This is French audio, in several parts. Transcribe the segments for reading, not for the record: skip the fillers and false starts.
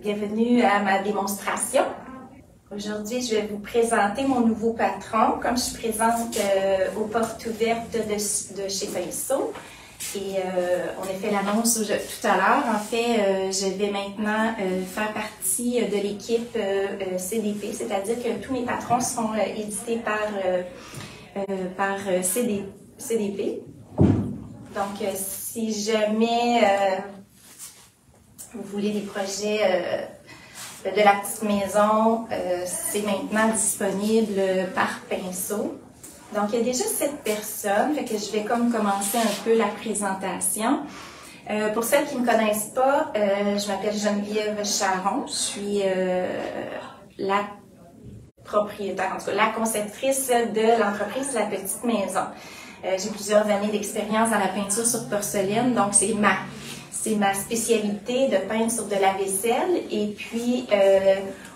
Bienvenue à ma démonstration. Aujourd'hui, je vais vous présenter mon nouveau patron, comme je suis présente aux portes ouvertes de chez Pinceau. Et on a fait l'annonce tout à l'heure. En fait, je vais maintenant faire partie de l'équipe CDP, c'est-à-dire que tous mes patrons sont édités par CDP. Donc, si jamais vous voulez des projets de la petite maison, c'est maintenant disponible par Pinceau. Donc, il y a déjà 7 personnes, fait que je vais comme commencer un peu la présentation. Pour celles qui ne me connaissent pas, je m'appelle Geneviève Charron, je suis la propriétaire, en tout cas la conceptrice de l'entreprise La Petite Maison. J'ai plusieurs années d'expérience dans la peinture sur porcelaine, donc c'est ma spécialité de peindre sur de la vaisselle. Et puis,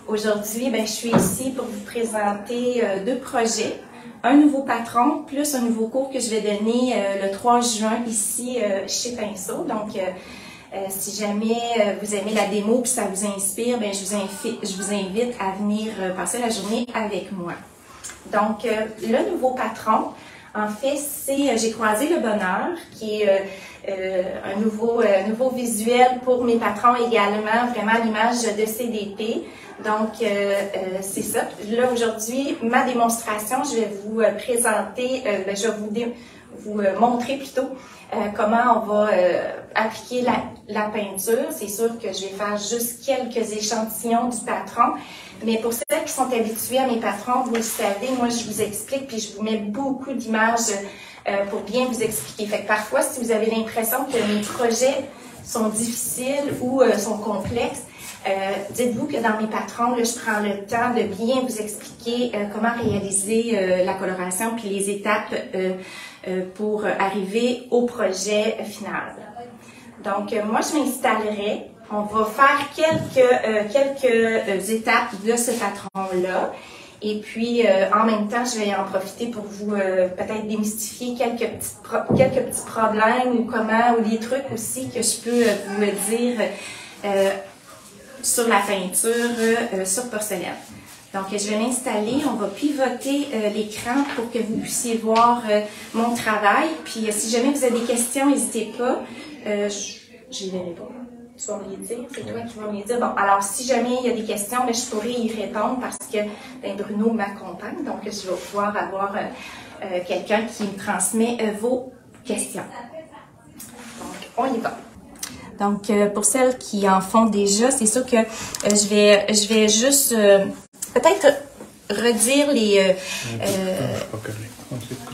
aujourd'hui, je suis ici pour vous présenter 2 projets. Un nouveau patron, plus un nouveau cours que je vais donner le 3 juin ici chez Pinceau. Donc, si jamais vous aimez la démo et ça vous inspire, je vous invite à venir passer la journée avec moi. Donc, le nouveau patron, en fait, c'est J'ai croisé le bonheur, qui est un nouveau visuel pour mes patrons également, vraiment à l'image de CDP. Donc, c'est ça. Là, aujourd'hui, ma démonstration, je vais vous présenter, je vais vous montrer plutôt comment on va appliquer la peinture. C'est sûr que je vais faire juste quelques échantillons du patron. Mais pour celles qui sont habituées à mes patrons, vous le savez, moi, je vous explique puis je vous mets beaucoup d'images pour bien vous expliquer. Fait que parfois, si vous avez l'impression que mes projets sont difficiles ou sont complexes, dites-vous que dans mes patrons, là, je prends le temps de bien vous expliquer comment réaliser la coloration puis les étapes pour arriver au projet final. Donc, moi, je m'installerai. On va faire quelques étapes de ce patron-là. Et puis, en même temps, je vais en profiter pour vous peut-être démystifier quelques petits problèmes ou des trucs aussi que je peux vous dire sur la peinture sur porcelaine. Donc, je vais m'installer. On va pivoter l'écran pour que vous puissiez voir mon travail. Puis, si jamais vous avez des questions, n'hésitez pas. Je vais répondre. Tu vas me les dire, c'est toi qui vas me les dire. Bon, alors si jamais il y a des questions, je pourrais y répondre parce que Bruno m'accompagne, donc je vais pouvoir avoir quelqu'un qui me transmet vos questions. Donc, on y va. Donc, pour celles qui en font déjà, c'est sûr que je vais juste peut-être redire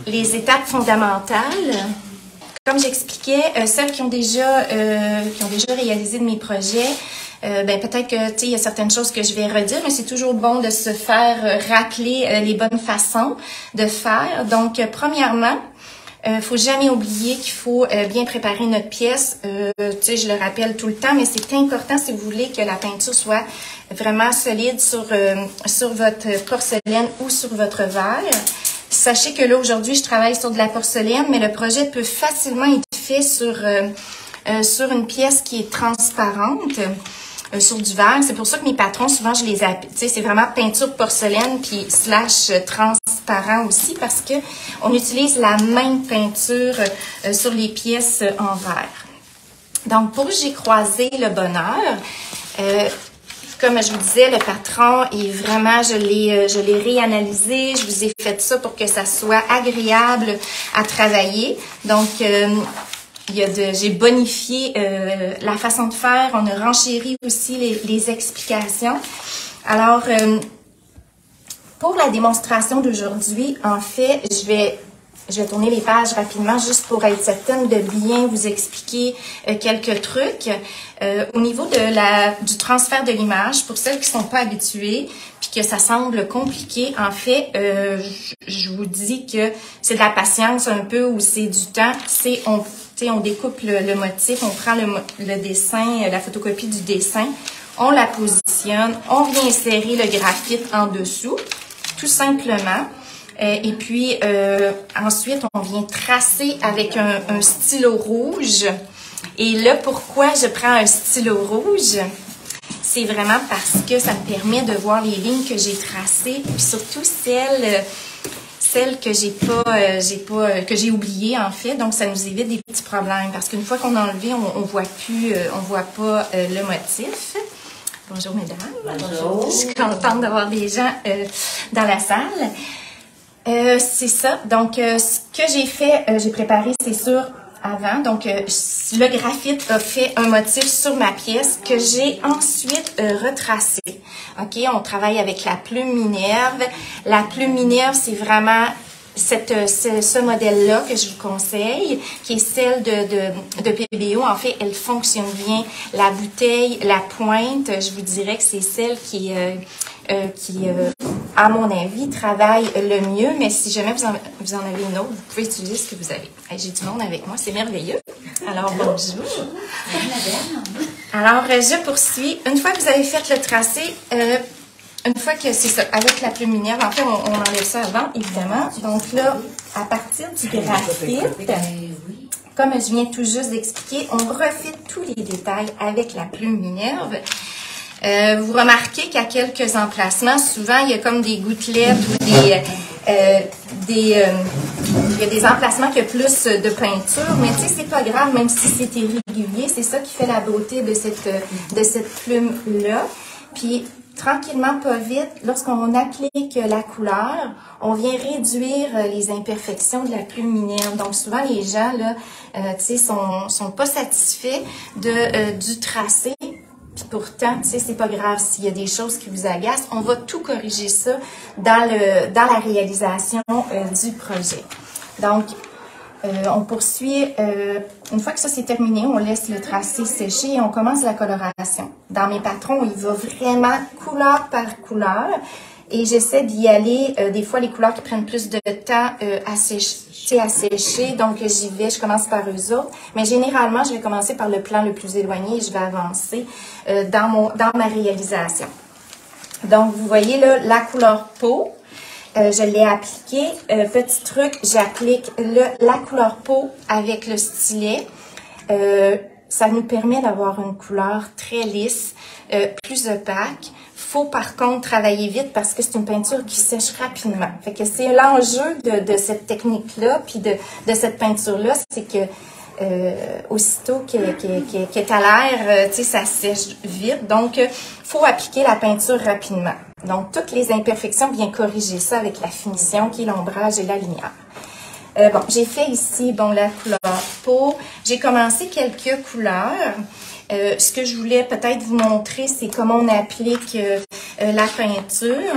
les étapes fondamentales. Comme j'expliquais, celles qui ont déjà réalisé de mes projets, peut-être que il y a certaines choses que je vais redire, mais c'est toujours bon de se faire rappeler les bonnes façons de faire. Donc, premièrement, faut jamais oublier qu'il faut bien préparer notre pièce. Je le rappelle tout le temps, mais c'est important si vous voulez que la peinture soit vraiment solide sur votre porcelaine ou sur votre verre. Sachez que là, aujourd'hui, je travaille sur de la porcelaine, mais le projet peut facilement être fait sur une pièce qui est transparente, sur du verre. C'est pour ça que mes patrons, souvent, je les appelle, c'est vraiment peinture porcelaine puis / transparent aussi, parce que on utilise la même peinture sur les pièces en verre. Donc, pour J'ai croisé le bonheur, comme je vous disais, le patron est vraiment, je l'ai réanalysé, je vous ai fait ça pour que ça soit agréable à travailler. Donc, j'ai bonifié la façon de faire, on a renchéri aussi les explications. Alors, pour la démonstration d'aujourd'hui, en fait, je vais tourner les pages rapidement juste pour être certaine de bien vous expliquer quelques trucs. Au niveau du transfert de l'image, pour celles qui ne sont pas habituées puis que ça semble compliqué, en fait, je vous dis que c'est de la patience un peu ou c'est du temps. On découpe le motif, on prend le dessin, la photocopie du dessin, on la positionne, on vient insérer le graphite en dessous, tout simplement. Et puis, ensuite, on vient tracer avec un stylo rouge. Et là, pourquoi je prends un stylo rouge? c'est vraiment parce que ça me permet de voir les lignes que j'ai tracées, puis surtout celles que que j'ai oubliées en fait. Donc ça nous évite des petits problèmes parce qu'une fois qu'on a enlevé, on voit pas le motif. Bonjour mesdames. Bonjour. Je suis contente d'avoir des gens dans la salle. C'est ça. Donc, ce que j'ai fait, j'ai préparé, c'est sûr, avant. Donc, le graphite a fait un motif sur ma pièce que j'ai ensuite retracé. OK? On travaille avec la plume Minerve. La plume Minerve, c'est vraiment ce modèle-là que je vous conseille, qui est celle de PBO. En fait, elle fonctionne bien. La bouteille, la pointe, je vous dirais que c'est celle qui à mon avis, travaille le mieux. Mais si jamais vous en avez une autre, vous pouvez utiliser ce que vous avez. J'ai du monde avec moi, c'est merveilleux. Alors, bonjour. Alors, je poursuis. Une fois que vous avez fait le tracé, une fois que c'est ça, avec la plume Minerve, en fait, on enlève ça avant, évidemment. Donc là, à partir du graphite, comme je viens tout juste d'expliquer, on refait tous les détails avec la plume Minerve. Vous remarquez qu'à quelques emplacements, souvent, il y a comme des gouttelettes ou il y a des emplacements qui ont plus de peinture, mais tu sais, c'est pas grave, même si c'est irrégulier, c'est ça qui fait la beauté de cette plume-là. Puis, tranquillement, pas vite, lorsqu'on applique la couleur, on vient réduire les imperfections de la plume Minerve. Donc, souvent, les gens, là, tu sais, sont pas satisfaits du tracé. Puis pourtant, tu sais, c'est pas grave s'il y a des choses qui vous agacent. On va tout corriger ça dans la réalisation du projet. Donc, on poursuit. Une fois que ça c'est terminé, on laisse le tracé sécher et on commence la coloration. Dans mes patrons, il va vraiment couleur par couleur. Et j'essaie d'y aller, des fois, les couleurs qui prennent plus de temps à sécher. Donc, j'y vais, je commence par eux autres. Mais généralement, je vais commencer par le plan le plus éloigné et je vais avancer dans ma réalisation. Donc, vous voyez là, la couleur peau. Je l'ai appliquée. Petit truc, j'applique la couleur peau avec le stylet. Ça nous permet d'avoir une couleur très lisse, plus opaque. Faut par contre travailler vite parce que c'est une peinture qui sèche rapidement. Fait que c'est l'enjeu de cette technique-là, puis de cette peinture-là, c'est que aussitôt qu'elle est à l'air, tu sais, ça sèche vite. Donc, faut appliquer la peinture rapidement. Donc, toutes les imperfections, bien corriger ça avec la finition qui est l'ombrage et la lumière. Bon, j'ai fait ici, bon, la couleur peau. J'ai commencé quelques couleurs. Ce que je voulais peut-être vous montrer, c'est comment on applique la peinture.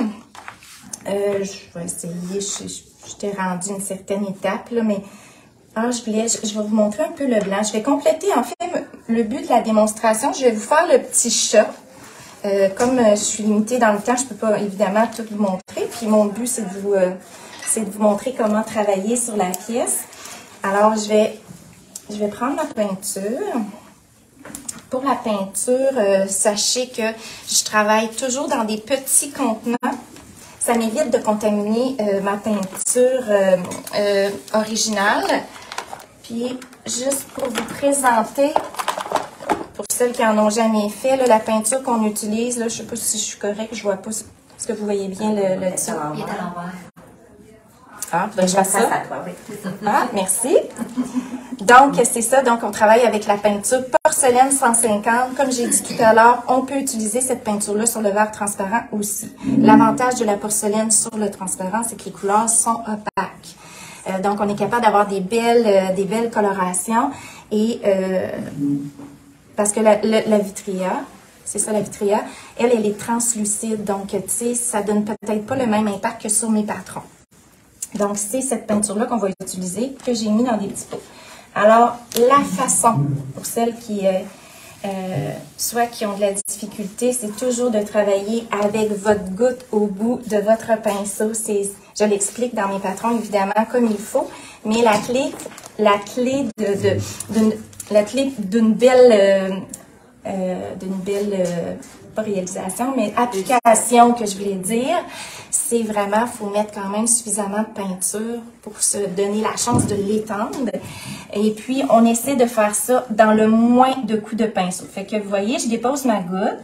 Je vais essayer, je t'ai rendu une certaine étape, là, mais je vais vous montrer un peu le blanc. Je vais compléter, en fait, le but de la démonstration, je vais vous faire le petit chat. Comme je suis limitée dans le temps, je ne peux pas évidemment tout vous montrer. Puis mon but, c'est de vous montrer comment travailler sur la pièce. Alors, je vais prendre ma peinture. Pour la peinture, sachez que je travaille toujours dans des petits contenants. Ça m'évite de contaminer ma peinture originale. Puis, juste pour vous présenter, pour celles qui n'en ont jamais fait, là, la peinture qu'on utilise, là, je ne sais pas si je suis correcte, je ne vois pas. Est-ce que vous voyez bien le dessus? Il est à l'envers. Ah, ben, je vois ça. À toi, oui. Ah, merci. Donc, c'est ça. Donc, on travaille avec la peinture porcelaine 150. Comme j'ai dit tout à l'heure, on peut utiliser cette peinture-là sur le verre transparent aussi. L'avantage de la porcelaine sur le transparent, c'est que les couleurs sont opaques. Donc, on est capable d'avoir des belles colorations. Et parce que la Vitria, c'est ça la Vitria, elle est translucide. Donc, tu sais, ça donne peut-être pas le même impact que sur mes patrons. Donc, c'est cette peinture-là qu'on va utiliser, que j'ai mis dans des petits pots. Alors, la façon, pour celles qui, soit qui ont de la difficulté, c'est toujours de travailler avec votre goutte au bout de votre pinceau. Je l'explique dans mes patrons, évidemment, comme il faut. Mais la clé d'une belle, pas réalisation, mais application que je voulais dire, c'est vraiment, faut mettre quand même suffisamment de peinture pour se donner la chance de l'étendre. Et puis, on essaie de faire ça dans le moins de coups de pinceau. Fait que vous voyez, je dépose ma goutte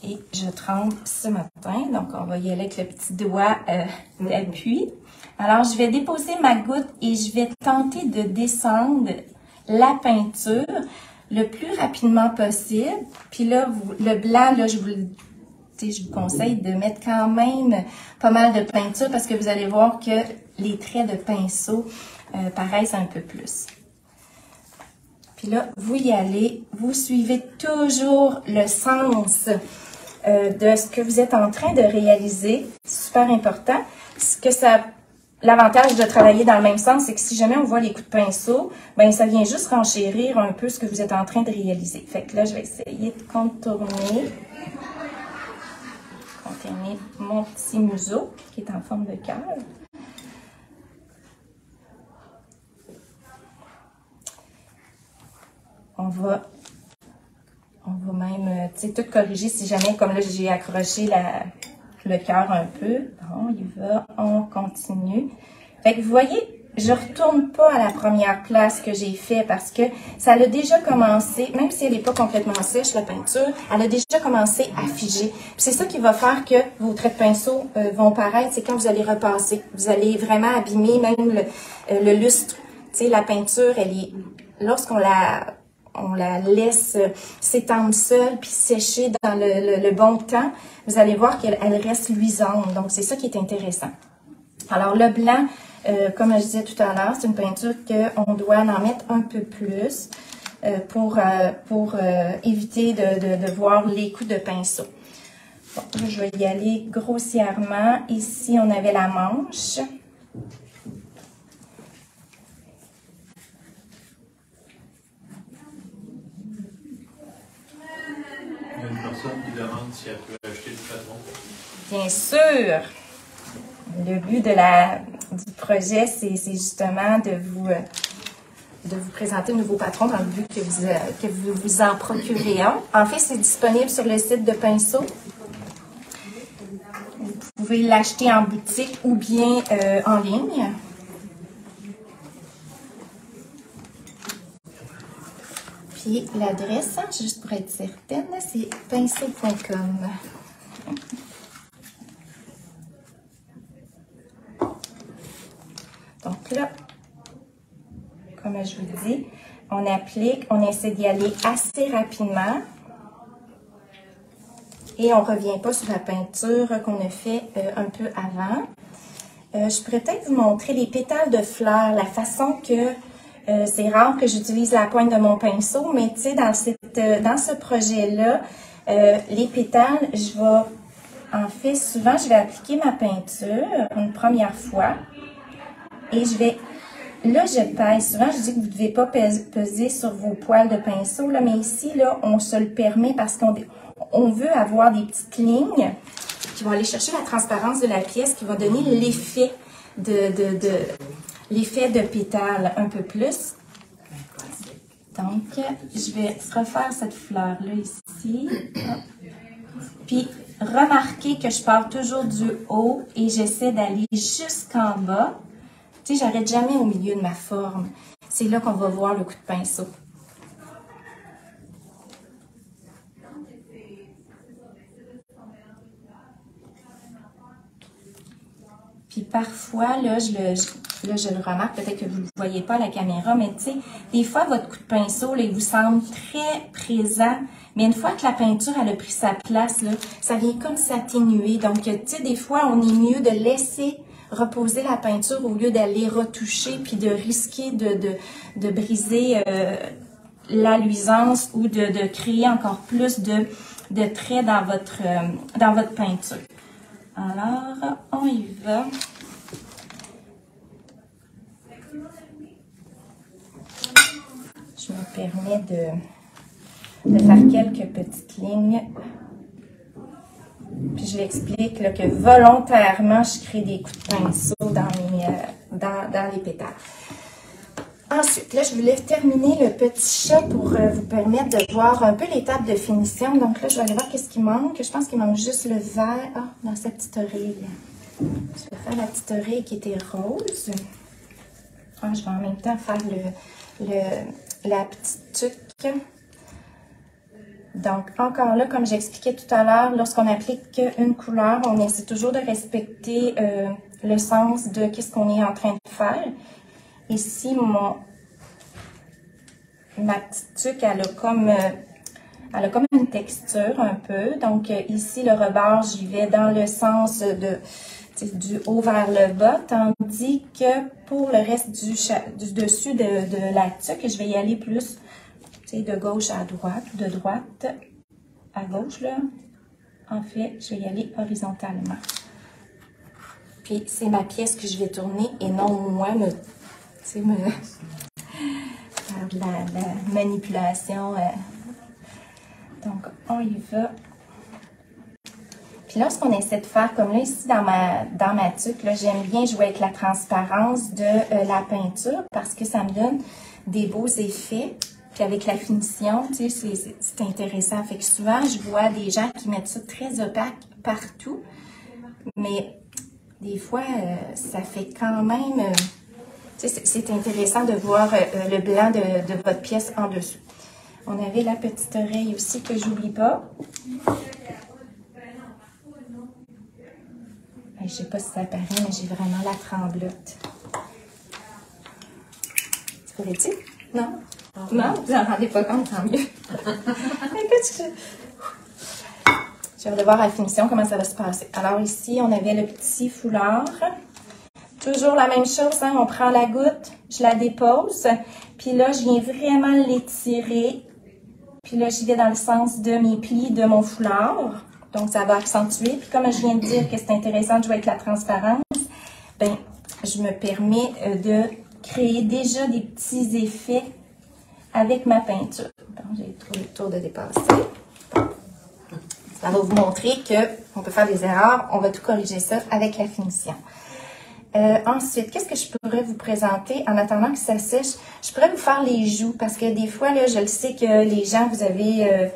Et je trempe ce matin, donc on va y aller avec le petit doigt d'appui. Alors, je vais déposer ma goutte et je vais tenter de descendre la peinture le plus rapidement possible. Puis là, le blanc, là, je vous conseille de mettre quand même pas mal de peinture parce que vous allez voir que les traits de pinceau paraissent un peu plus. Puis là, vous y allez, vous suivez toujours le sens de ce que vous êtes en train de réaliser. C'est super important. L'avantage de travailler dans le même sens, c'est que si jamais on voit les coups de pinceau, ben ça vient juste renchérir un peu ce que vous êtes en train de réaliser. Fait que là, je vais essayer de contourner mon petit museau qui est en forme de cœur. On va même, tu sais, tout corriger si jamais, comme là, j'ai accroché le cœur un peu. Bon, il va, on continue. Fait que vous voyez, je retourne pas à la première place que j'ai fait parce que ça a déjà commencé, même si elle n'est pas complètement sèche, la peinture, elle a déjà commencé à figer. C'est ça qui va faire que vos traits de pinceau vont paraître, c'est quand vous allez repasser. Vous allez vraiment abîmer même le lustre. Tu sais, la peinture, elle est, lorsqu'on la laisse s'étendre seule puis sécher dans le bon temps, vous allez voir qu'elle reste luisante. Donc, c'est ça qui est intéressant. Alors, le blanc, comme je disais tout à l'heure, c'est une peinture qu'on doit en mettre un peu plus pour éviter de voir les coups de pinceau. Bon, là, je vais y aller grossièrement. Ici, on avait la manche. Il y a une personne qui demande si elle peut acheter du patron. Bien sûr! Le but du projet, c'est justement de vous présenter un nouveau patron dans le but que vous vous en procurez un. En fait, c'est disponible sur le site de Pinceau. Vous pouvez l'acheter en boutique ou bien en ligne. Puis l'adresse, juste pour être certaine, c'est pinceau.com. Donc là, comme je vous dis, on applique, on essaie d'y aller assez rapidement et on ne revient pas sur la peinture qu'on a fait un peu avant. Je pourrais peut-être vous montrer les pétales de fleurs, la façon que c'est rare que j'utilise la pointe de mon pinceau, mais tu sais, dans ce projet-là, les pétales, souvent, je vais appliquer ma peinture une première fois. Et là, je pèse. Souvent, je dis que vous ne devez pas peser sur vos poils de pinceau, là, mais ici, là, on se le permet parce qu'on veut avoir des petites lignes qui vont aller chercher la transparence de la pièce, qui va donner l'effet l'effet de pétale un peu plus. Donc, je vais refaire cette fleur-là ici. Puis, remarquez que je pars toujours du haut et j'essaie d'aller jusqu'en bas. Tu sais, j'arrête jamais au milieu de ma forme. C'est là qu'on va voir le coup de pinceau. Puis parfois, là, je le remarque, peut-être que vous ne le voyez pas à la caméra, mais tu sais, des fois, votre coup de pinceau, là, il vous semble très présent. Mais une fois que la peinture, elle a pris sa place, là, ça vient comme s'atténuer. Donc, tu sais, des fois, on est mieux de laisser reposer la peinture au lieu d'aller retoucher puis de risquer de briser la luisance ou de créer encore plus de traits dans votre peinture. Alors, on y va. Je me permets de faire quelques petites lignes. Puis je l'explique là, que volontairement, je crée des coups de pinceau dans les pétales. Ensuite, là, je voulais terminer le petit chat pour vous permettre de voir un peu l'étape de finition. Donc là, je vais aller voir qu'est-ce qui manque. Je pense qu'il manque juste le vert dans cette petite oreille. Je vais faire la petite oreille qui était rose. Je vais en même temps faire la petite tuque. Donc, encore là, comme j'expliquais tout à l'heure, lorsqu'on applique une couleur, on essaie toujours de respecter le sens de qu'est-ce qu'on est en train de faire. Ici, ma petite tuque, elle a comme une texture un peu. Donc, ici, le rebord, j'y vais dans le sens du haut vers le bas, tandis que pour le reste du dessus de la tuque, je vais y aller plus de gauche à droite, de droite à gauche, là. En fait, je vais y aller horizontalement. Puis, c'est ma pièce que je vais tourner et non moi faire de la manipulation. Donc, on y va. Puis lorsqu'on essaie de faire, comme là, ici, dans ma tuque, j'aime bien jouer avec la transparence de la peinture parce que ça me donne des beaux effets. Puis avec la finition, tu sais, c'est intéressant. Fait que souvent, je vois des gens qui mettent ça très opaque partout. Mais des fois, ça fait quand même... tu sais, c'est intéressant de voir le blanc de votre pièce en dessous. On avait la petite oreille aussi que j'oublie pas. Je ne sais pas si ça paraît, mais j'ai vraiment la tremblote. Tu pourrais-tu? Non? Non, vous n'en rendez pas compte, tant mieux. Je vais voir à la finition comment ça va se passer. Alors ici, on avait le petit foulard. Toujours la même chose, hein? On prend la goutte, je la dépose. Puis là, je viens vraiment l'étirer. Puis là, j'y vais dans le sens de mes plis de mon foulard. Donc, ça va accentuer. Puis comme je viens de dire que c'est intéressant de jouer avec la transparence, ben, je me permets de créer déjà des petits effets avec ma peinture. Bon, j'ai trouvé le tour de dépasser. Bon. Ça va vous montrer qu'on peut faire des erreurs. On va tout corriger ça avec la finition. Ensuite, qu'est-ce que je pourrais vous présenter en attendant que ça sèche? Je pourrais vous faire les joues parce que des fois, là, je le sais que les gens, vous avez...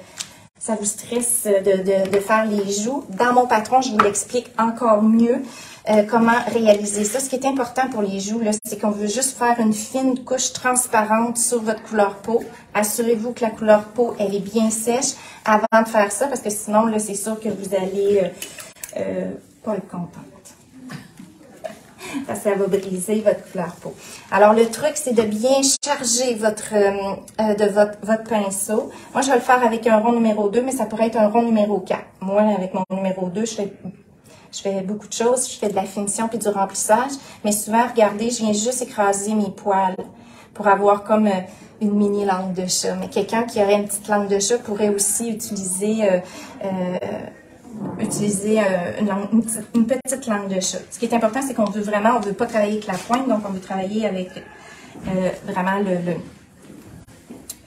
ça vous stresse de faire les joues. Dans mon patron, je vous l'explique encore mieux comment réaliser ça. Ce qui est important pour les joues, c'est qu'on veut juste faire une fine couche transparente sur votre couleur peau. Assurez-vous que la couleur peau, elle est bien sèche avant de faire ça parce que sinon, là, c'est sûr que vous allez pas être contente. Parce que ça va briser votre couleur peau. Alors, le truc, c'est de bien charger votre pinceau. Moi, je vais le faire avec un rond numéro 2, mais ça pourrait être un rond numéro 4. Moi, avec mon numéro 2, je fais beaucoup de choses. Je fais de la finition puis du remplissage. Mais souvent, regardez, je viens juste écraser mes poils pour avoir comme une mini langue de chat. Mais quelqu'un qui aurait une petite langue de chat pourrait aussi utiliser... une petite langue de chat. Ce qui est important, c'est qu'on veut vraiment, on ne veut pas travailler avec la pointe, donc on veut travailler avec vraiment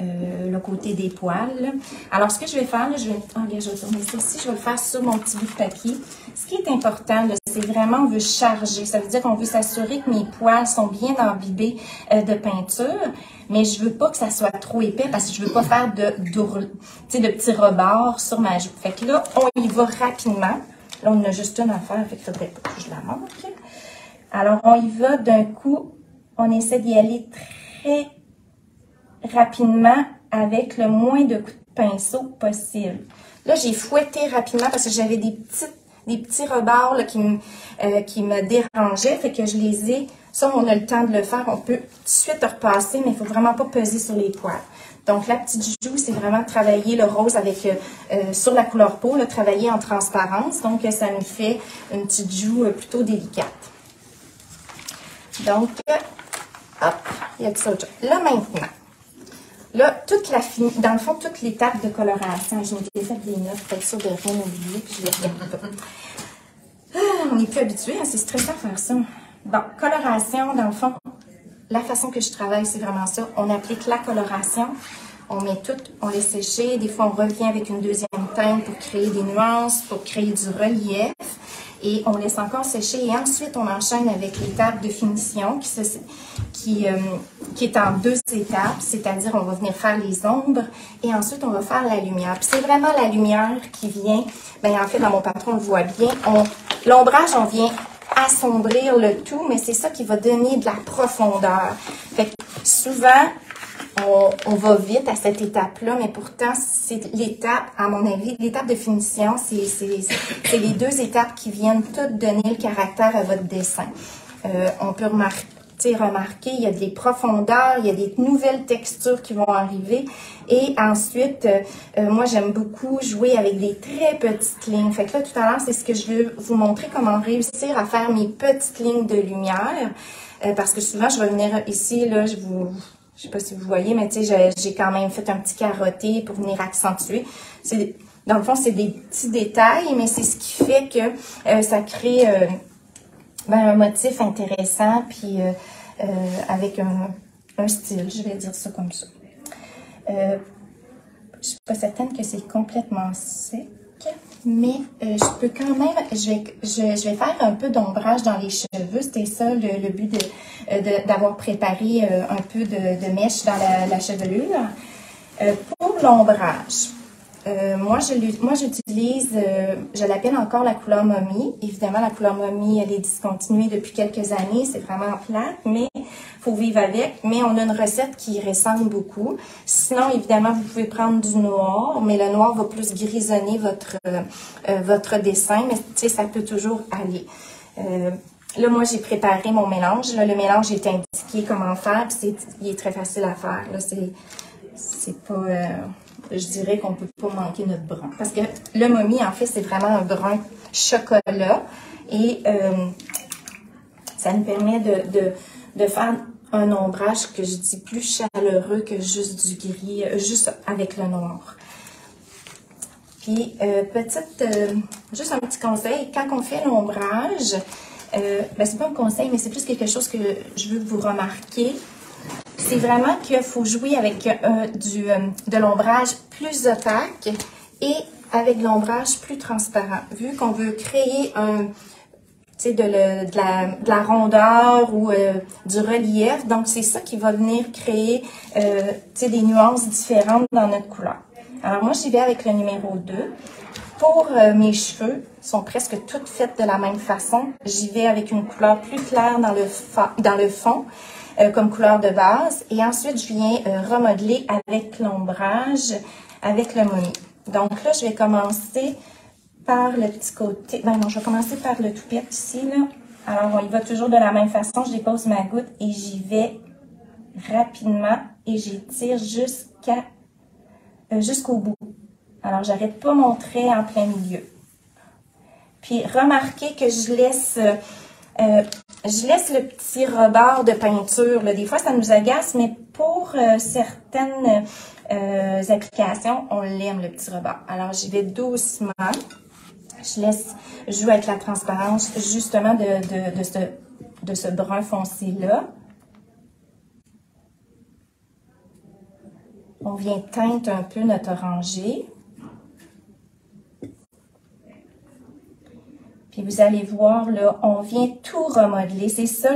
le côté des poils. Alors, ce que je vais faire, là, je vais tourner ça ici, je vais le faire sur mon petit bout de papier. Ce qui est important, c'est vraiment, on veut charger. Ça veut dire qu'on veut s'assurer que mes poils sont bien imbibés de peinture, mais je veux pas que ça soit trop épais parce que je veux pas faire de petits rebords sur ma joue. Fait que là, on y va rapidement. Là, on a juste une à faire, fait qu'il faudrait pas que je la manque. Alors, on y va d'un coup. On essaie d'y aller très rapidement avec le moins de coups de pinceau possible. Là, j'ai fouetté rapidement parce que j'avais des petits rebords là, qui me dérangeaient. Fait que je les ai... Ça, on a le temps de le faire. On peut tout de suite repasser, mais il ne faut vraiment pas peser sur les poils. Donc, la petite joue, c'est vraiment travailler le rose avec sur la couleur peau, là, travailler en transparence. Donc, ça nous fait une petite joue plutôt délicate. Donc, hop, il y a tout ça. Là, maintenant, là, dans le fond, toute l'étape de coloration, je m'étais fait des notes pour être sûre de rien oublier, puis je les regarde pas. On n'est plus habitué, hein, c'est stressant de faire ça. Bon, coloration, dans le fond, la façon que je travaille, c'est vraiment ça. On applique la coloration, on met tout, on laisse sécher. Des fois, on revient avec une deuxième teinte pour créer des nuances, pour créer du relief. Et on laisse encore sécher. Et ensuite, on enchaîne avec l'étape de finition qui est en 2 étapes. C'est-à-dire, on va venir faire les ombres et ensuite, on va faire la lumière. Puis c'est vraiment la lumière qui vient, bien en fait, dans mon patron, on le voit bien. L'ombrage, on vient assombrir le tout, mais c'est ça qui va donner de la profondeur. Fait que souvent, on va vite à cette étape-là, mais pourtant, c'est l'étape, à mon avis, l'étape de finition, c'est les deux étapes qui viennent toutes donner le caractère à votre dessin. On peut remarquer, il y a des profondeurs, il y a des nouvelles textures qui vont arriver. Et ensuite, moi, j'aime beaucoup jouer avec des très petites lignes. Fait que là, tout à l'heure, c'est ce que je veux vous montrer, comment réussir à faire mes petites lignes de lumière. Parce que souvent, je vais venir ici, là, je sais pas si vous voyez, mais tu sais, j'ai quand même fait un petit carotté pour venir accentuer. Dans le fond, c'est des petits détails, mais c'est ce qui fait que ça crée un motif intéressant, puis avec un style, je vais dire ça comme ça. Je suis pas certaine que c'est complètement sec, mais je peux quand même, je vais faire un peu d'ombrage dans les cheveux. C'était ça le but d'avoir préparé un peu de mèche dans la chevelure. Pour l'ombrage, moi j'utilise, je l'appelle encore la couleur momie. Évidemment, la couleur momie, elle est discontinuée depuis quelques années. C'est vraiment plate, mais il faut vivre avec. Mais on a une recette qui ressemble beaucoup. Sinon, évidemment, vous pouvez prendre du noir, mais le noir va plus grisonner votre dessin. Mais tu sais, ça peut toujours aller. Là, moi, j'ai préparé mon mélange. Là, le mélange est indiqué comment faire. Il est très facile à faire. Là, c'est pas... je dirais qu'on ne peut pas manquer notre brun. Parce que le momie, en fait, c'est vraiment un brun chocolat. Et ça nous permet de faire un ombrage que je dis plus chaleureux que juste du gris, juste avec le noir. Puis, juste un petit conseil, quand on fait l'ombrage, c'est pas un conseil, mais c'est plus quelque chose que je veux que vous remarquiez. C'est vraiment qu'il faut jouer avec de l'ombrage plus opaque et avec de l'ombrage plus transparent. Vu qu'on veut créer de la rondeur ou du relief, donc c'est ça qui va venir créer des nuances différentes dans notre couleur. Alors moi, j'y vais avec le numéro 2. Pour mes cheveux, sont presque toutes faites de la même façon. J'y vais avec une couleur plus claire dans le fond. Comme couleur de base. Et ensuite, je viens remodeler avec l'ombrage, avec le momie. Donc là, je vais commencer par le petit côté. Ben non, je vais commencer par le toupette ici, là. Alors, on y va toujours de la même façon. Je dépose ma goutte et j'y vais rapidement et j'étire jusqu'au bout. Alors, j'arrête pas mon trait en plein milieu. Puis, remarquez que je laisse le petit rebord de peinture. Là. Des fois, ça nous agace, mais pour certaines applications, on l'aime, le petit rebord. Alors, j'y vais doucement. Je laisse jouer avec la transparence, justement, de ce brun foncé-là. On vient teindre un peu notre orangé. Puis vous allez voir, là, on vient tout remodeler. C'est ça,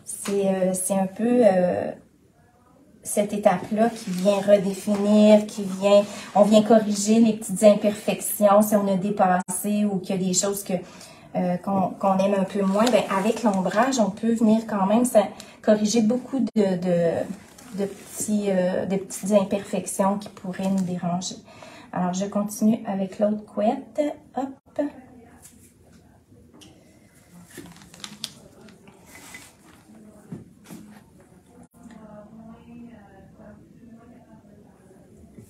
c'est un peu cette étape-là qui vient redéfinir, on vient corriger les petites imperfections si on a dépassé ou qu'il y a des choses qu'on aime un peu moins. Bien, avec l'ombrage, on peut venir quand même corriger beaucoup de petites imperfections qui pourraient nous déranger. Alors, je continue avec l'autre couette. Hop.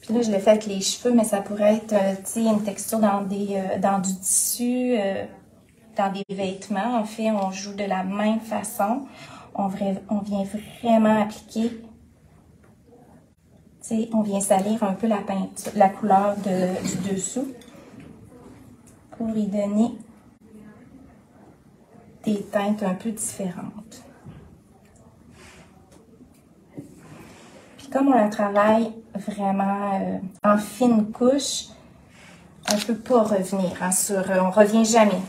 Puis là, je le fais avec les cheveux, mais ça pourrait être, une texture dans du tissu, dans des vêtements. En fait, on joue de la même façon. On vient vraiment appliquer. On vient salir un peu la couleur du dessous pour y donner des teintes un peu différentes. Puis comme on la travaille vraiment en fine couche, on ne peut pas revenir on ne revient jamais.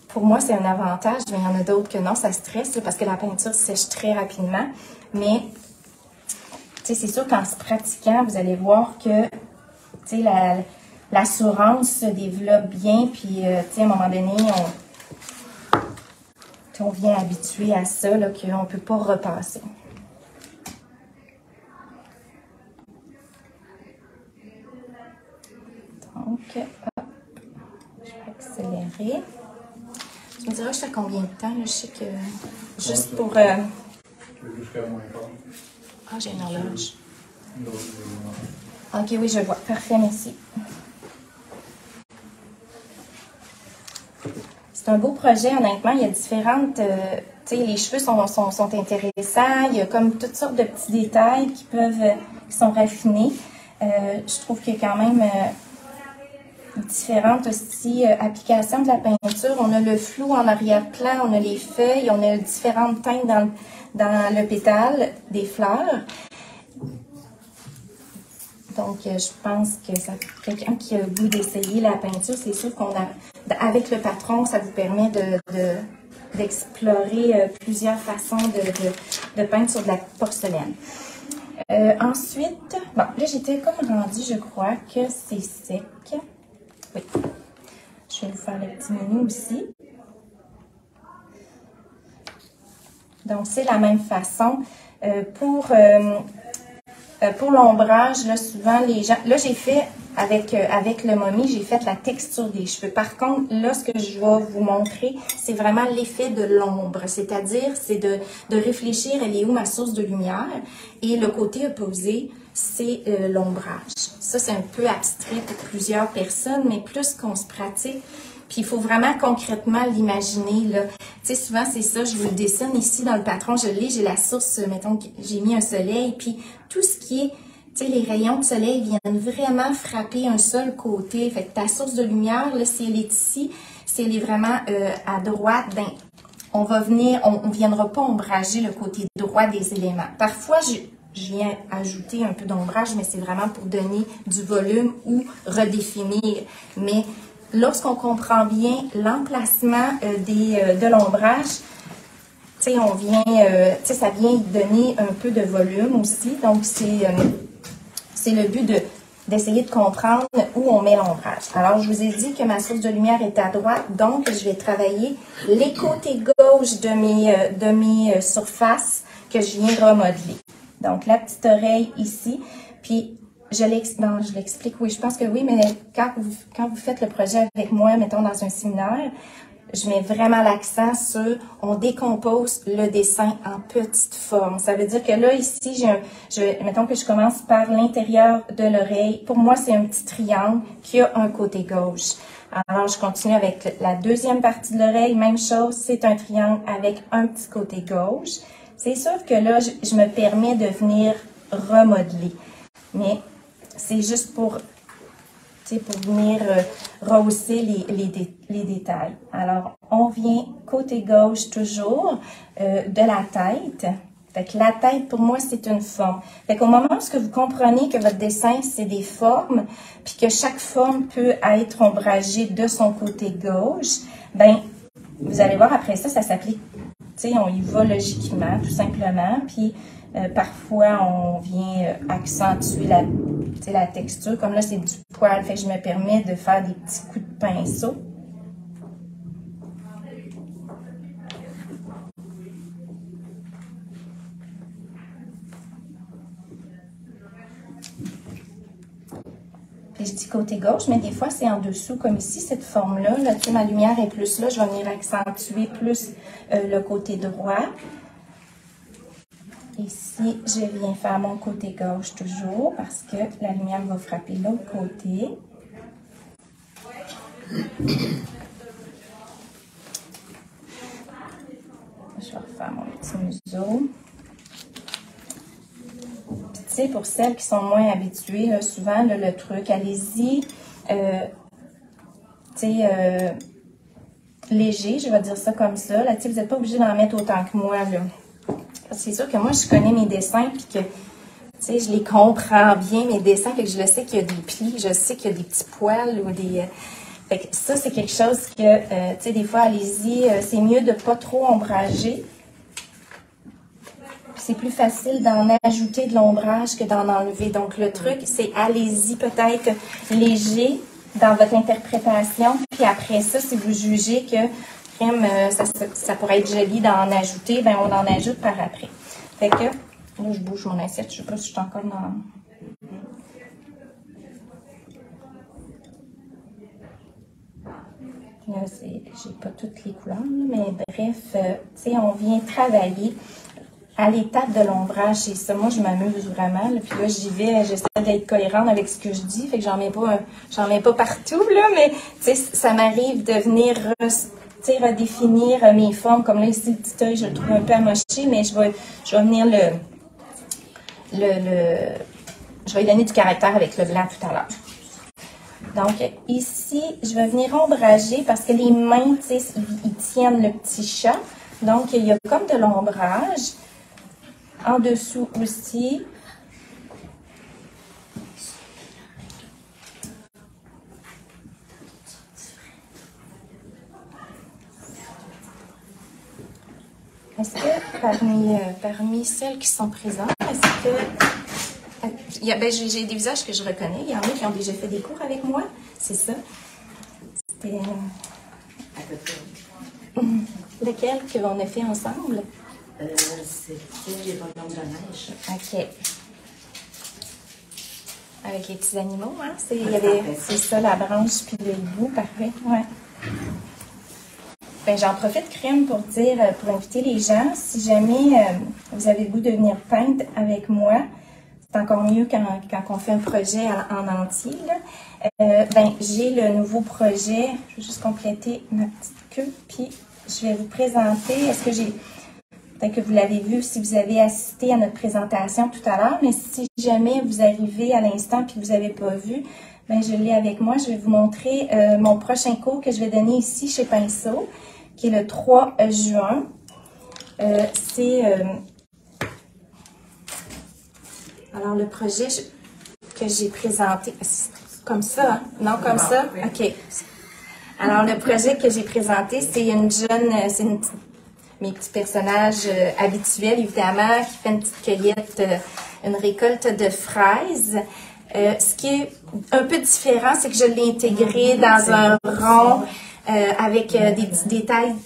Pour moi, c'est un avantage, mais il y en a d'autres que non, ça stresse parce que la peinture sèche très rapidement, mais c'est sûr qu'en se pratiquant, vous allez voir que l'assurance se développe bien, puis à un moment donné, on vient habitué à ça, qu'on ne peut pas repasser. hop, je vais accélérer. Tu me diras, je fais combien de temps? Là? Je sais que juste pour... Jusqu'à moins quart. Ah, j'ai une horloge. Ok, oui, je vois. Parfait, merci. C'est un beau projet, honnêtement. Il y a différentes... tu sais, les cheveux sont intéressants. Il y a comme toutes sortes de petits détails qui sont raffinés. Je trouve qu'il y a quand même différentes aussi applications de la peinture. On a le flou en arrière-plan, on a les feuilles, on a différentes teintes dans le pétale des fleurs. Donc, je pense que quelqu'un qui a le goût d'essayer la peinture, c'est sûr avec le patron, ça vous permet d'explorer plusieurs façons de peindre sur de la porcelaine. Ensuite, bon, là, j'étais comme rendue, je crois que c'est sec. Oui. Je vais vous faire le petit menu aussi. Donc, c'est la même façon. Pour l'ombrage, là, souvent, les gens... Là, j'ai fait, avec le momie, j'ai fait la texture des cheveux. Par contre, là, ce que je vais vous montrer, c'est vraiment l'effet de l'ombre. C'est-à-dire, c'est de réfléchir, elle est où ma source de lumière? Et le côté opposé, c'est l'ombrage. Ça, c'est un peu abstrait pour plusieurs personnes, mais plus qu'on se pratique, puis il faut vraiment concrètement l'imaginer, là. Tu sais, souvent, c'est ça, je vous le dessine ici dans le patron, j'ai la source, mettons, j'ai mis un soleil, puis tout ce qui est, tu sais, les rayons de soleil viennent vraiment frapper un seul côté. Fait que ta source de lumière, là, si elle est ici, si elle est vraiment à droite, ben, on viendra pas ombrager le côté droit des éléments. Parfois, je viens ajouter un peu d'ombrage, mais c'est vraiment pour donner du volume ou redéfinir. Mais lorsqu'on comprend bien l'emplacement de l'ombrage, tu sais, ça vient donner un peu de volume aussi. Donc, c'est le but d'essayer de comprendre où on met l'ombrage. Alors, je vous ai dit que ma source de lumière est à droite, donc je vais travailler les côtés gauche de mes surfaces que je viens remodeler. Donc, la petite oreille ici, puis je l'explique, oui, je pense que oui, mais quand vous faites le projet avec moi, mettons dans un séminaire, je mets vraiment l'accent sur, on décompose le dessin en petites formes. Ça veut dire que là, ici, mettons que je commence par l'intérieur de l'oreille. Pour moi, c'est un petit triangle qui a un côté gauche. Alors, je continue avec la deuxième partie de l'oreille. Même chose, c'est un triangle avec un petit côté gauche. C'est sûr que là, je me permets de venir remodeler. Mais c'est juste pour venir rehausser les détails. Alors, on vient côté gauche toujours de la tête. Fait que la tête, pour moi, c'est une forme. Fait qu'au moment où vous comprenez que votre dessin, c'est des formes, puis que chaque forme peut être ombragée de son côté gauche, ben vous allez voir après ça s'applique. Tu sais, on y va logiquement, tout simplement. Puis, parfois, on vient accentuer la texture. Comme là, c'est du poil. Fait que je me permets de faire des petits coups de pinceau. Puis je dis côté gauche, mais des fois, c'est en dessous, comme ici, cette forme-là. Là, tu sais, ma lumière est plus là. Je vais venir accentuer plus le côté droit. Ici, je viens faire mon côté gauche toujours parce que la lumière va frapper l'autre côté. Je vais refaire mon petit museau. Puis, tu sais, pour celles qui sont moins habituées, là, souvent, là, le truc, allez-y, léger, je vais dire ça comme ça. Là, vous n'êtes pas obligé d'en mettre autant que moi, là. C'est sûr que moi, je connais mes dessins, puis que, tu sais, je les comprends bien, mes dessins, fait que je le sais qu'il y a des plis, je sais qu'il y a des petits poils ou des... fait que ça, c'est quelque chose que, tu sais, des fois, allez-y, c'est mieux de pas trop ombrager. C'est plus facile d'en ajouter de l'ombrage que d'en enlever. Donc, le truc, c'est allez-y peut-être léger dans votre interprétation, puis après ça, si vous jugez que ça pourrait être joli d'en ajouter, ben on en ajoute par après. Fait que, là, je bouge mon assiette, je sais pas si je suis encore dans... J'ai pas toutes les couleurs, mais bref, tu sais, on vient travailler à l'étape de l'ombrage. Et ça, moi, je m'amuse vraiment. Là. Puis là, j'y vais, j'essaie d'être cohérente avec ce que je dis. Fait que j'en mets pas partout, là. Mais, tu sais, ça m'arrive de venir redéfinir mes formes. Comme là, ici, le petit œil, je le trouve un peu amoché, mais je vais venir je vais lui donner du caractère avec le blanc tout à l'heure. Donc, ici, je vais venir ombrager parce que les mains, tu sais, ils tiennent le petit chat. Donc, il y a comme de l'ombrage. En dessous aussi. Est-ce que parmi celles qui sont présentes, est-ce que... Ben, j'ai des visages que je reconnais. Il y en a qui ont déjà fait des cours avec moi. C'est ça. C'était... Lequel qu'on a fait ensemble? C'était les bonhommes de neige. OK. Avec les petits animaux, hein? C'est ça, la branche puis le hibou. Parfait. Ouais. Ben, j'en profite, Crème, pour inviter les gens, si jamais vous avez le goût de venir peindre avec moi, c'est encore mieux quand on fait un projet en entier. Ben, j'ai le nouveau projet. Je vais juste compléter ma petite queue, puis je vais vous présenter. Est-ce que peut-être que vous l'avez vu si vous avez assisté à notre présentation tout à l'heure, mais si jamais vous arrivez à l'instant et que vous n'avez pas vu, ben, je l'ai avec moi. Je vais vous montrer mon prochain cours que je vais donner ici chez Pinceau, qui est le 3 juin. Alors, le projet que j'ai présenté, comme ça, hein? Non, comme ça? OK. Alors, le projet que j'ai présenté, c'est mes petits personnages habituels, évidemment, qui fait une petite cueillette, une récolte de fraises. Ce qui est un peu différent, c'est que je l'ai intégré dans un rond avec des petits détails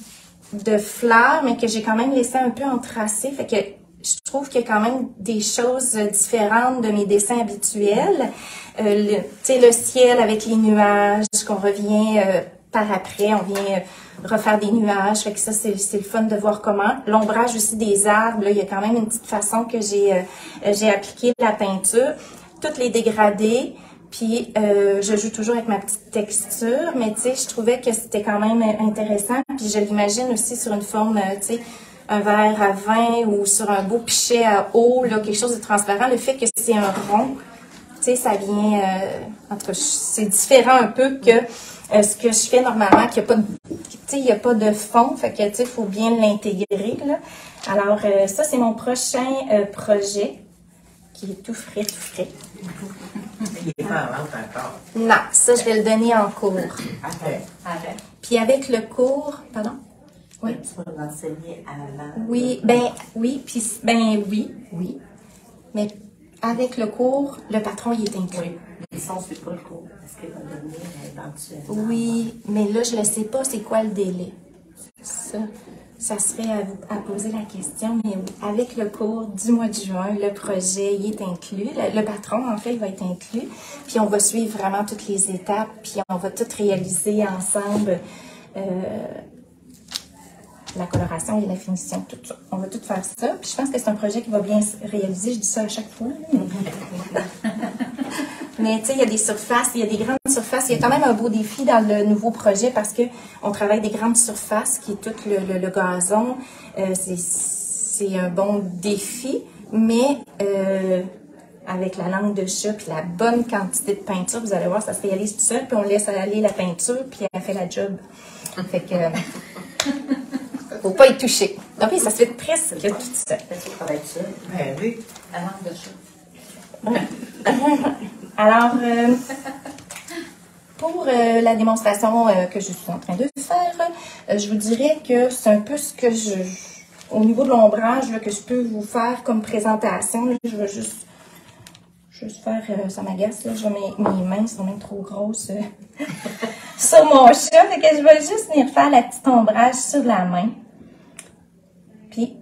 de fleurs, mais que j'ai quand même laissé un peu entrelacé. Fait que je trouve qu'il y a quand même des choses différentes de mes dessins habituels. Le ciel avec les nuages, qu'on revient par après, on vient refaire des nuages. Fait que ça, c'est le fun de voir comment. L'ombrage aussi des arbres, là, il y a quand même une petite façon que j'ai appliqué la peinture. Toutes les dégradés. Puis, je joue toujours avec ma petite texture, mais tu sais, je trouvais que c'était quand même intéressant. Puis, je l'imagine aussi sur une forme, tu sais, un verre à vin ou sur un beau pichet à eau, là, quelque chose de transparent. Le fait que c'est un rond, tu sais, ça vient... en tout cas, c'est différent un peu que ce que je fais normalement, qu'il n'y a pas de... Tu sais, il n'y a pas de fond, fait que, tu sais, il faut bien l'intégrer, là. Alors, ça, c'est mon prochain projet, qui est tout frais, tout frais. Il n'est pas en vente encore. Non, ça, je vais le donner en cours. Arrête. Puis avec le cours, pardon? Oui. Tu vas l'enseigner avant. Oui, oui, puis oui. Mais avec le cours, le patron, il est inclus. Mais ça, on ne suit pas le cours, parce qu'il va devenir éventuellement. Oui, mais là, je ne sais pas c'est quoi le délai. Ça serait à poser la question, mais oui, avec le cours du mois de juin, le projet il est inclus. Le patron, en fait, il va être inclus. Puis on va suivre vraiment toutes les étapes, puis on va tout réaliser ensemble. La coloration et la finition, tout ça. On va tout faire ça. Puis je pense que c'est un projet qui va bien se réaliser. Je dis ça à chaque fois. Mais tu sais, il y a des surfaces, il y a des grandes surfaces. Il y a quand même un beau défi dans le nouveau projet parce que on travaille des grandes surfaces qui est tout le gazon. C'est un bon défi, mais avec la langue de chat puis la bonne quantité de peinture, vous allez voir, ça se réalise tout seul. Puis on laisse aller la peinture puis elle fait la job. Fait que faut pas y toucher. Donc oui, ça se fait presque tout seul. Tu travailles seul? Ben oui. La langue de chat. Alors, pour la démonstration que je suis en train de faire, je vous dirais que c'est un peu ce que au niveau de l'ombrage, que je peux vous faire comme présentation. Là, je vais juste faire, ça m'agace, là, mes mains sont même trop grosses sur mon chat, fait que je vais juste venir faire la petite ombrage sur la main. Puis,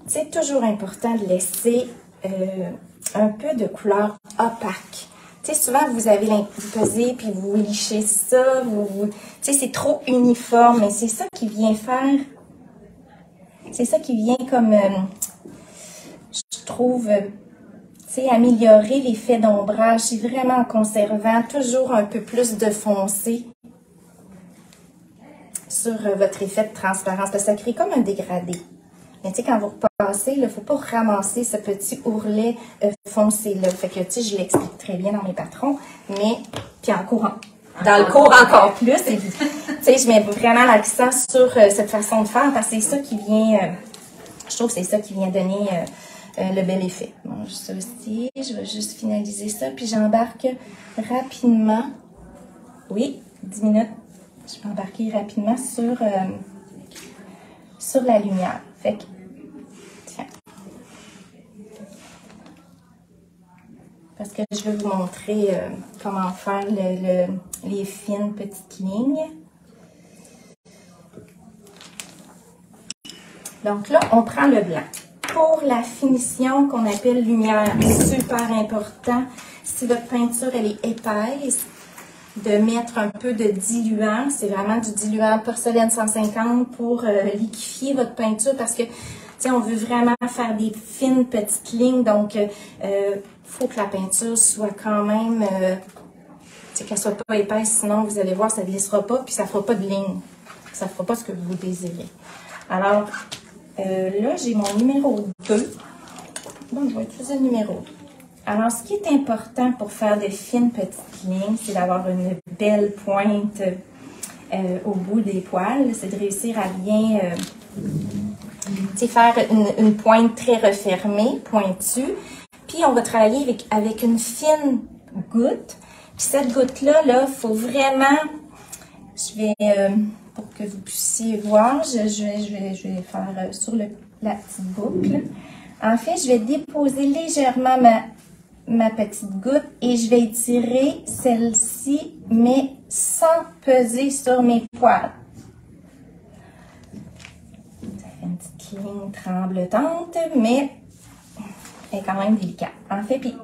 c'est toujours important de laisser un peu de couleur opaque. Tu Tu sais, souvent, vous avez vous pesez, puis vous lichez ça, tu sais, c'est trop uniforme, mais c'est ça qui vient faire, c'est ça qui vient comme, je trouve, tu sais, améliorer l'effet d'ombrage. C'est vraiment en conservant toujours un peu plus de foncé sur votre effet de transparence, parce que ça crée comme un dégradé. Mais tu sais, quand vous repassez, il ne faut pas ramasser ce petit ourlet foncé-là. Fait que, tu sais, je l'explique très bien dans mes patrons, mais, puis en courant. Dans le cours encore plus. Tu sais, je mets vraiment l'accent sur cette façon de faire, parce que c'est ça qui vient, je trouve que c'est ça qui vient donner le bel effet. Bon, ça aussi, je vais juste finaliser ça, puis j'embarque rapidement. Oui, 10 minutes. Je vais embarquer rapidement sur la lumière. Fait que, tiens. Parce que je vais vous montrer comment faire les fines petites lignes. Donc là, on prend le blanc. Pour la finition qu'on appelle lumière, super important, si votre peinture elle est épaisse, de mettre un peu de diluant. C'est vraiment du diluant porcelaine 150 pour liquéfier votre peinture parce que, tu sais, on veut vraiment faire des fines petites lignes. Donc, faut que la peinture soit quand même, tu sais, qu'elle soit pas épaisse. Sinon, vous allez voir, ça ne glissera pas puis ça fera pas de ligne. Ça fera pas ce que vous désirez. Alors, là, j'ai mon numéro 2. Donc, je vais utiliser le numéro 2. Alors, ce qui est important pour faire de fines petites lignes, c'est d'avoir une belle pointe au bout des poils. C'est de réussir à bien faire une pointe très refermée, pointue. Puis, on va travailler avec une fine goutte. Puis, cette goutte-là, il faut vraiment... Je vais, pour que vous puissiez voir, je vais faire sur la petite boucle. En fait, je vais déposer légèrement ma petite goutte et je vais étirer celle-ci, mais sans peser sur mes poils. Ça fait une petite ligne tremblotante, mais elle est quand même délicate. En fait, puis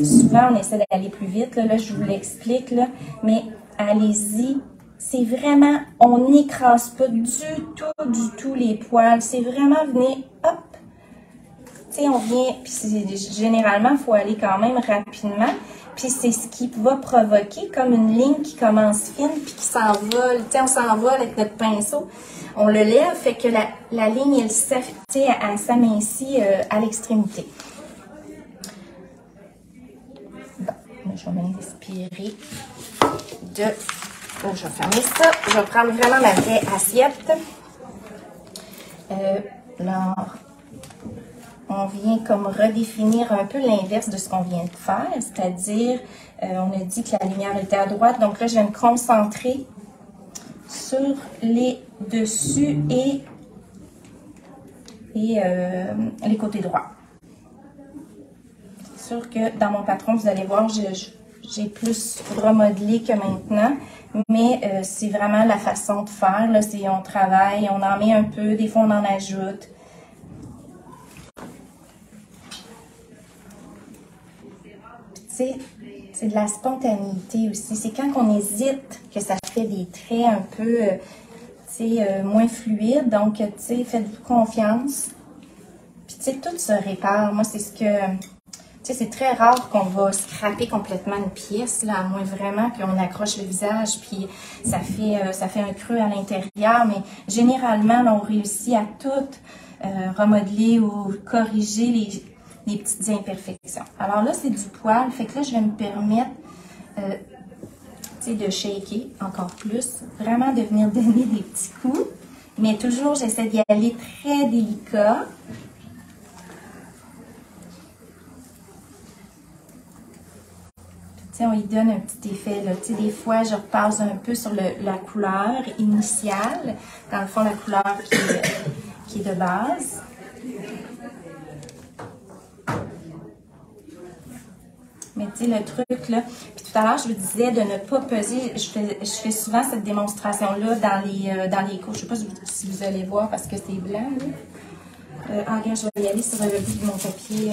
souvent, on essaie d'aller plus vite. Là, je vous l'explique, mais allez-y. C'est vraiment, on n'écrase pas du tout les poils. C'est vraiment venir, hop. Tu sais, on vient, puis généralement, il faut aller quand même rapidement. Puis c'est ce qui va provoquer comme une ligne qui commence fine, puis qui s'envole. Tu sais, on s'envole avec notre pinceau. On le lève, fait que la ligne, elle s'amincit à l'extrémité. Bon, je vais m'inspirer de... Donc, je vais fermer ça. Je vais prendre vraiment ma vraie assiette. Alors, on vient comme redéfinir un peu l'inverse de ce qu'on vient de faire, c'est-à-dire, on a dit que la lumière était à droite, donc là, je vais me concentrer sur les dessus et les côtés droits. C'est sûr que dans mon patron, vous allez voir, j'ai plus remodelé que maintenant, mais c'est vraiment la façon de faire. Là, on travaille, on en met un peu, des fois on en ajoute. C'est de la spontanéité aussi. C'est quand on hésite que ça fait des traits un peu moins fluides. Donc, faites-vous confiance. Puis, tout se répare. Moi, c'est ce que... c'est très rare qu'on va scraper complètement une pièce, là, à moins vraiment qu'on accroche le visage, puis ça fait un creux à l'intérieur. Mais généralement, là, on réussit à tout remodeler ou corriger les petites imperfections. Alors là, c'est du poil. Fait que là, je vais me permettre de shaker encore plus. Vraiment de venir donner des petits coups. Mais toujours, j'essaie d'y aller très délicat. On y donne un petit effet. Là. Des fois, je repasse un peu sur la couleur initiale. Dans le fond, la couleur qui est de base. Mais le truc, là, puis tout à l'heure, je vous disais de ne pas peser. Je fais souvent cette démonstration-là dans les cours. Je ne sais pas si vous allez voir parce que c'est blanc. Regarde, je vais y aller sur le bout de mon papier,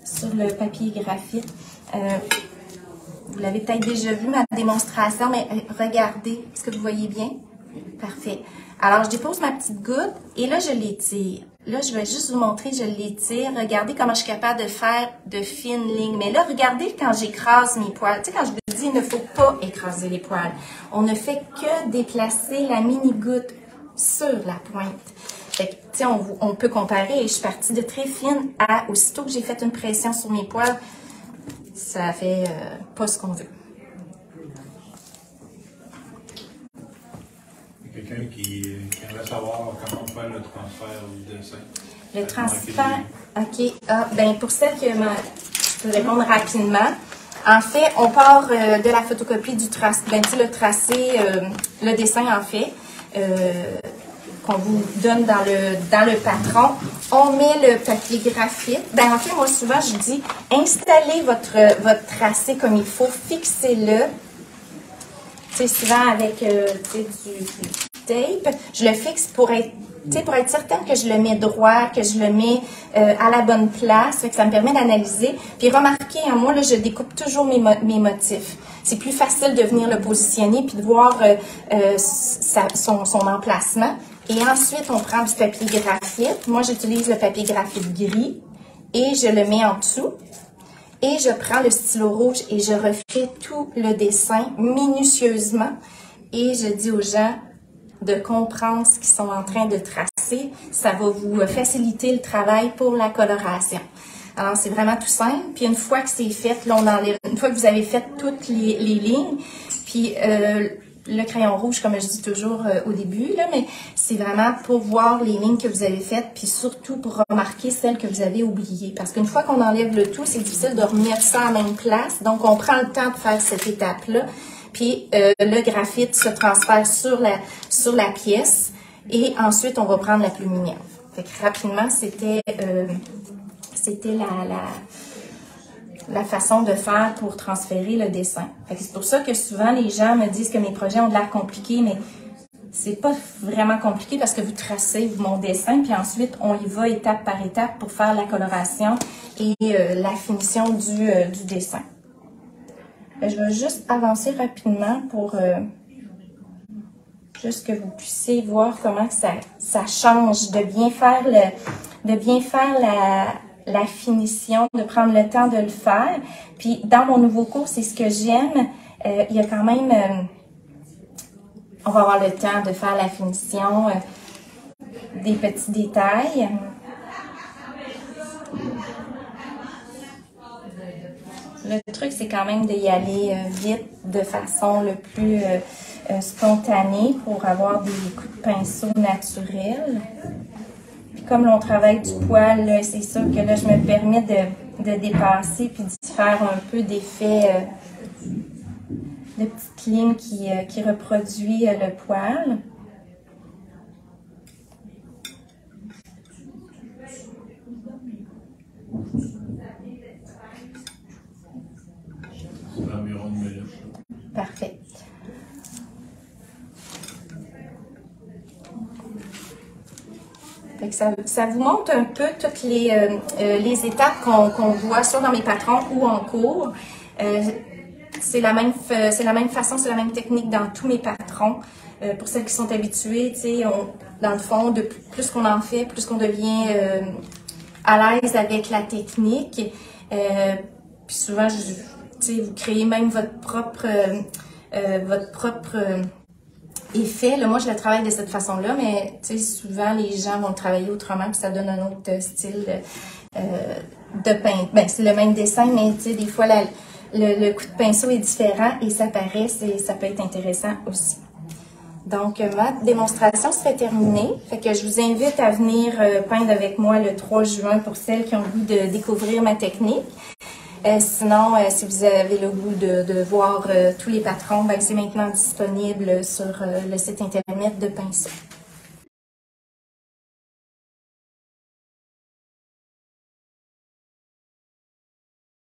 sur le papier graphite. vous l'avez peut-être déjà vu, ma démonstration, mais regardez, est-ce que vous voyez bien? Parfait. Alors, je dépose ma petite goutte et là, je l'étire. Là, je vais juste vous montrer, je l'étire. Regardez comment je suis capable de faire de fines lignes. Mais là, regardez quand j'écrase mes poils. Tu sais, quand je vous dis, il ne faut pas écraser les poils. On ne fait que déplacer la mini-goutte sur la pointe. Fait que, tu sais, on peut comparer. Je suis partie de très fine à, aussitôt que j'ai fait une pression sur mes poils, ça fait pas ce qu'on veut. Quelqu'un qui aimerait savoir comment faire le transfert du dessin. Le transfert, OK. Ah, ben pour celle que je peux répondre rapidement. En fait, on part de la photocopie du tracé, ben, tu sais, le tracé, le dessin en fait, qu'on vous donne dans le patron. On met le papier graphite. Ben en fait, moi souvent je dis, installez votre tracé comme il faut, fixez-le. Tu sais, souvent avec du tape, je le fixe pour être certaine que je le mets droit, que je le mets à la bonne place, fait que ça me permet d'analyser. Puis remarquez, moi, là, je découpe toujours mes motifs. C'est plus facile de venir le positionner puis de voir son emplacement. Et ensuite, on prend du papier graphite. Moi, j'utilise le papier graphite gris et je le mets en dessous. Et je prends le stylo rouge et je refais tout le dessin minutieusement. Et je dis aux gens de comprendre ce qu'ils sont en train de tracer. Ça va vous faciliter le travail pour la coloration. Alors, c'est vraiment tout simple. Puis une fois que c'est fait, là, on enlève. Une fois que vous avez fait toutes les lignes, puis le crayon rouge, comme je dis toujours au début, là, mais c'est vraiment pour voir les lignes que vous avez faites, puis surtout pour remarquer celles que vous avez oubliées. Parce qu'une fois qu'on enlève le tout, c'est difficile de remettre ça à la même place. Donc, on prend le temps de faire cette étape-là. Puis, le graphite se transfère sur la pièce. Et ensuite, on va prendre la plume mignonne. Fait que rapidement, c'était la façon de faire pour transférer le dessin. C'est pour ça que souvent les gens me disent que mes projets ont de l'air compliqués, mais c'est pas vraiment compliqué parce que vous tracez mon dessin, puis ensuite on y va étape par étape pour faire la coloration et la finition du dessin. Je vais juste avancer rapidement pour juste que vous puissiez voir comment ça change de bien faire la finition, de prendre le temps de le faire. Puis, dans mon nouveau cours, c'est ce que j'aime. Il y a quand même... on va avoir le temps de faire la finition des petits détails. Le truc, c'est quand même d'y aller vite, de façon le plus spontanée pour avoir des coups de pinceau naturels. Comme on travaille du poil, c'est sûr que là, je me permets de dépasser puis de faire un peu d'effet de petites lignes qui reproduit le poil. C'est environ une minute. Parfait. Ça vous montre un peu toutes les étapes qu'on voit soit dans mes patrons ou en cours. C'est la même façon, c'est la même technique dans tous mes patrons. Pour celles qui sont habituées, dans le fond, plus qu'on en fait, plus qu'on devient à l'aise avec la technique. Puis souvent, vous créez même votre propre effet. Là, moi, je le travaille de cette façon-là, mais souvent, les gens vont le travailler autrement, puis ça donne un autre style de peinture. Ben, c'est le même dessin, mais des fois, le coup de pinceau est différent et ça paraît, ça peut être intéressant aussi. Donc, ma démonstration serait terminée. Fait que je vous invite à venir peindre avec moi le 3 juin pour celles qui ont le goût de découvrir ma technique. Sinon, si vous avez le goût de voir tous les patrons, ben, c'est maintenant disponible sur le site internet de Pinceau.